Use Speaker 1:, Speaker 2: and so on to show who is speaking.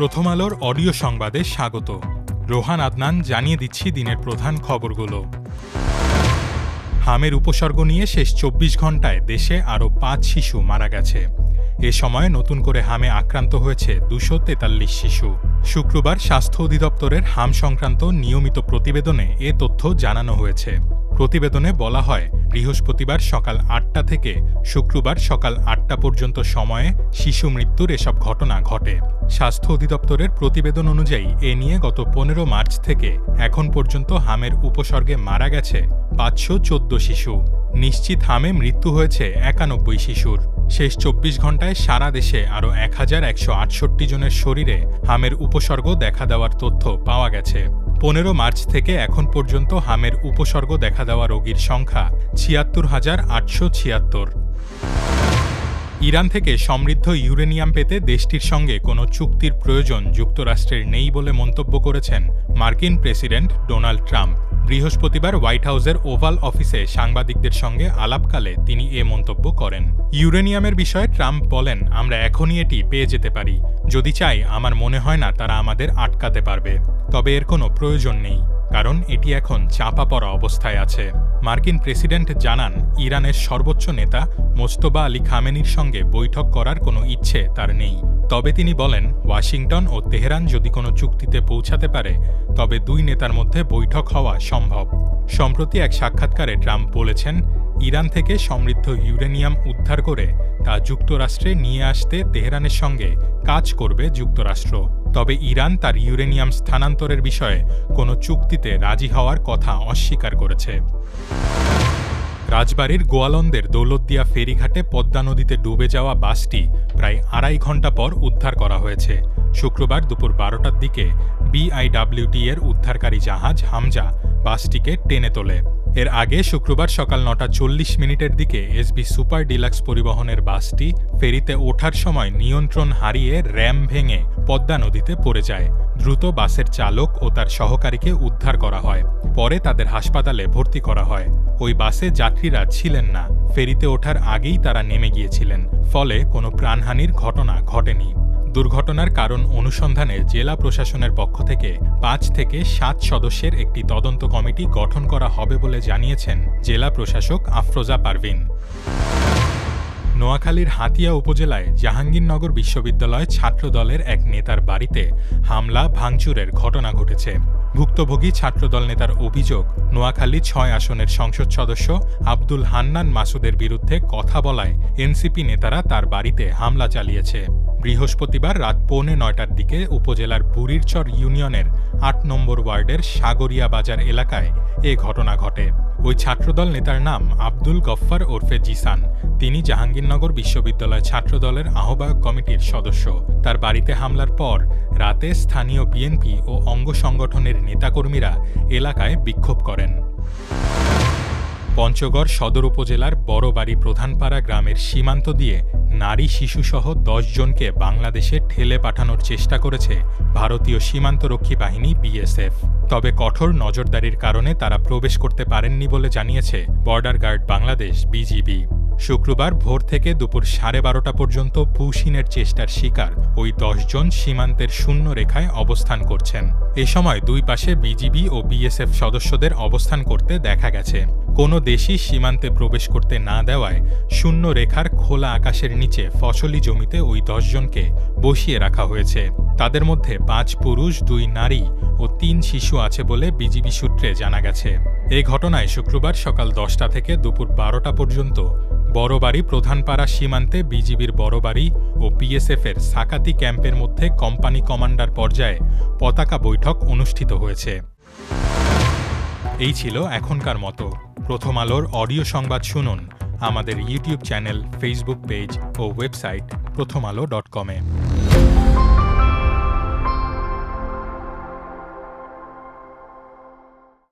Speaker 1: প্রথম আলোর অডিও সংবাদে স্বাগত। রোহান আদনান জানিয়ে দিচ্ছি দিনের প্রধান খবরগুলো। হামের উপসর্গ নিয়ে শেষ ২৪ ঘণ্টায় দেশে আরও ৫ শিশু মারা গেছে। এ সময় নতুন করে হামে আক্রান্ত হয়েছে ২৪৩ শিশু। শুক্রবার স্বাস্থ্য অধিদপ্তরের হাম সংক্রান্ত নিয়মিত প্রতিবেদনে এ তথ্য জানানো হয়েছে। প্রতিবেদনে বলা হয়, বৃহস্পতিবার সকাল ৮টা থেকে শুক্রবার সকাল ৮টা পর্যন্ত সময়ে শিশু মৃত্যুর এসব ঘটনা ঘটে। স্বাস্থ্য অধিদপ্তরের প্রতিবেদন অনুযায়ী এ নিয়ে গত ১৫ মার্চ থেকে এখন পর্যন্ত হামের উপসর্গে মারা গেছে ৫১৪ শিশু। নিশ্চিত হামে মৃত্যু হয়েছে ৯১ শিশুর। শেষ ২৪ ঘণ্টায় সারা দেশে আরও ১১৬৮ জনের শরীরে হামের উপসর্গ দেখা দেওয়ার তথ্য পাওয়া গেছে। ১৫ মার্চ থেকে এখন পর্যন্ত হামের উপসর্গ দেখা দেওয়া রোগীর সংখ্যা ৭৬,৮৭৬। ইরান থেকে সমৃদ্ধ ইউরেনিয়াম পেতে দেশটির সঙ্গে কোনো চুক্তির প্রয়োজন যুক্তরাষ্ট্রের নেই বলে মন্তব্য করেছেন মার্কিন প্রেসিডেন্ট ডোনাল্ড ট্রাম্প। বৃহস্পতিবার হোয়াইট হাউসের ওভাল অফিসে সাংবাদিকদের সঙ্গে আলাপকালে তিনি এ মন্তব্য করেন। ইউরেনিয়ামের বিষয়ে ট্রাম্প বলেন, আমরা এখনই এটি পেয়ে যেতে পারি। যদি চাই, আমার মনে হয় না তারা আমাদের আটকাতে পারবে। তবে এর কোনো প্রয়োজন নেই, কারণ এটি এখন চাপা পড়া অবস্থায় আছে। মার্কিন প্রেসিডেন্ট জানান, ইরানের সর্বোচ্চ নেতা মোজতবা আলী খামেনির সঙ্গে বৈঠক করার কোনো ইচ্ছে তার নেই। তবে তিনি বলেন, ওয়াশিংটন ও তেহরান যদি কোনো চুক্তিতে পৌঁছাতে পারে, তবে দুই নেতার মধ্যে বৈঠক হওয়া সম্ভব। সম্প্রতি এক সাক্ষাৎকারে ট্রাম্প বলেছেন, ইরান থেকে সমৃদ্ধ ইউরেনিয়াম উদ্ধার করে তা যুক্তরাষ্ট্রে নিয়ে আসতে তেহরানের সঙ্গে কাজ করবে যুক্তরাষ্ট্র। তবে ইরান তার ইউরেনিয়াম স্থানান্তরের বিষয়ে কোনো চুক্তিতে রাজি হওয়ার কথা অস্বীকার করেছে। রাজবাড়ীর গোয়ালন্দের দৌলতদিয়া ফেরিঘাটে পদ্মা নদীতে ডুবে যাওয়া বাসটি প্রায় ২.৫ ঘণ্টা পর উদ্ধার করা হয়েছে। শুক্রবার দুপুর ১২টার দিকে বিআইডব্লিউটি এর উদ্ধারকারী জাহাজ হামজা বাসটিকে টেনে তোলে। এর আগে শুক্রবার সকাল ৯টা ৪০ দিকে এসবি সুপার ডিলাক্স পরিবহনের বাসটি ফেরিতে ওঠার সময় নিয়ন্ত্রণ হারিয়ে র্যাম ভেঙে পদ্মা নদীতে পড়ে যায়। দ্রুত বাসের চালক ও তার সহকারীকে উদ্ধার করা হয়। পরে তাদের হাসপাতালে ভর্তি করা হয়। ওই বাসে যাত্রীরা ছিলেন না। ফেরিতে ওঠার আগেই তারা নেমে গিয়েছিলেন। ফলে কোনো প্রাণহানির ঘটনা ঘটেনি। দুর্ঘটনার কারণ অনুসন্ধানে জেলা প্রশাসনের পক্ষ থেকে ৫ থেকে ৭ সদস্যের একটি তদন্ত কমিটি গঠন করা হবে বলে জানিয়েছেন জেলা প্রশাসক আফরোজা পারভিন। নোয়াখালীর হাতিয়া উপজেলায় জাহাঙ্গীরনগর বিশ্ববিদ্যালয় ছাত্রদলের এক নেতার বাড়িতে হামলা ভাঙচুরের ঘটনা ঘটেছে। ভুক্তভোগী ছাত্রদল নেতার অভিযোগ, নোয়াখালী ৬ আসনের সংসদ সদস্য আব্দুল হান্নান মাসুদের বিরুদ্ধে কথা বলায় এনসিপি নেতারা তার বাড়িতে হামলা চালিয়েছে। বৃহস্পতিবার রাত ৮:৩০টার দিকে উপজেলার বুড়িরচর ইউনিয়নের ৮ নম্বর ওয়ার্ডের সাগরিয়া বাজার এলাকায় এ ঘটনা ঘটে। ওই ছাত্রদল নেতার নাম আব্দুল গফফার ওরফে জিসান। তিনি জাহাঙ্গীরনগর বিশ্ববিদ্যালয় ছাত্রদলের আহ্বায়ক কমিটির সদস্য। তার বাড়িতে হামলার পর রাতে স্থানীয় বিএনপি ও অঙ্গ সংগঠনের নেতাকর্মীরা এলাকায় বিক্ষোভ করেন। পঞ্চগড় সদর উপজেলার বড়বাড়ি প্রধানপাড়া গ্রামের সীমান্ত দিয়ে নারী শিশুসহ ১০ জনকে বাংলাদেশে ঠেলে পাঠানোর চেষ্টা করেছে ভারতীয় সীমান্তরক্ষী বাহিনী বিএসএফ। তবে কঠোর নজরদারির কারণে তারা প্রবেশ করতে পারেননি বলে জানিয়েছে বর্ডার গার্ড বাংলাদেশ বিজিবি। শুক্রবার ভোর থেকে দুপুর ১২:৩০ পর্যন্ত পুশিনের চেষ্টার শিকার ওই ১০ জন সীমান্তের শূন্য রেখায় অবস্থান করছেন। এ সময় দুই পাশে বিজিবি ও বিএসএফ সদস্যদের অবস্থান করতে দেখা গেছে। কোনো দেশই সীমান্তে প্রবেশ করতে না দেওয়ায় শূন্য রেখার খোলা আকাশের নিচে ফসলি জমিতে ওই ১০ জনকে বসিয়ে রাখা হয়েছে। তাদের মধ্যে ৫ পুরুষ, ২ নারী ও ৩ শিশু আছে বলে বিজিবি সূত্রে জানা গেছে। এ ঘটনায় শুক্রবার সকাল ১০টা থেকে দুপুর ১২টা পর্যন্ত বড়বাড়ি প্রধানপাড়া সীমান্তে বিজিবির বড়বাড়ি ও বিএসএফের সাকাতি ক্যাম্পের মধ্যে কোম্পানি কমান্ডার পর্যায়ে পতাকা বৈঠক অনুষ্ঠিত হয়েছে। এই ছিল এখনকার মতো। প্রথম আলোর অডিও সংবাদ শুনুন আমাদের ইউটিউব চ্যানেল, ফেসবুক পেজ ও ওয়েবসাইট প্রথমআলো.com-এ।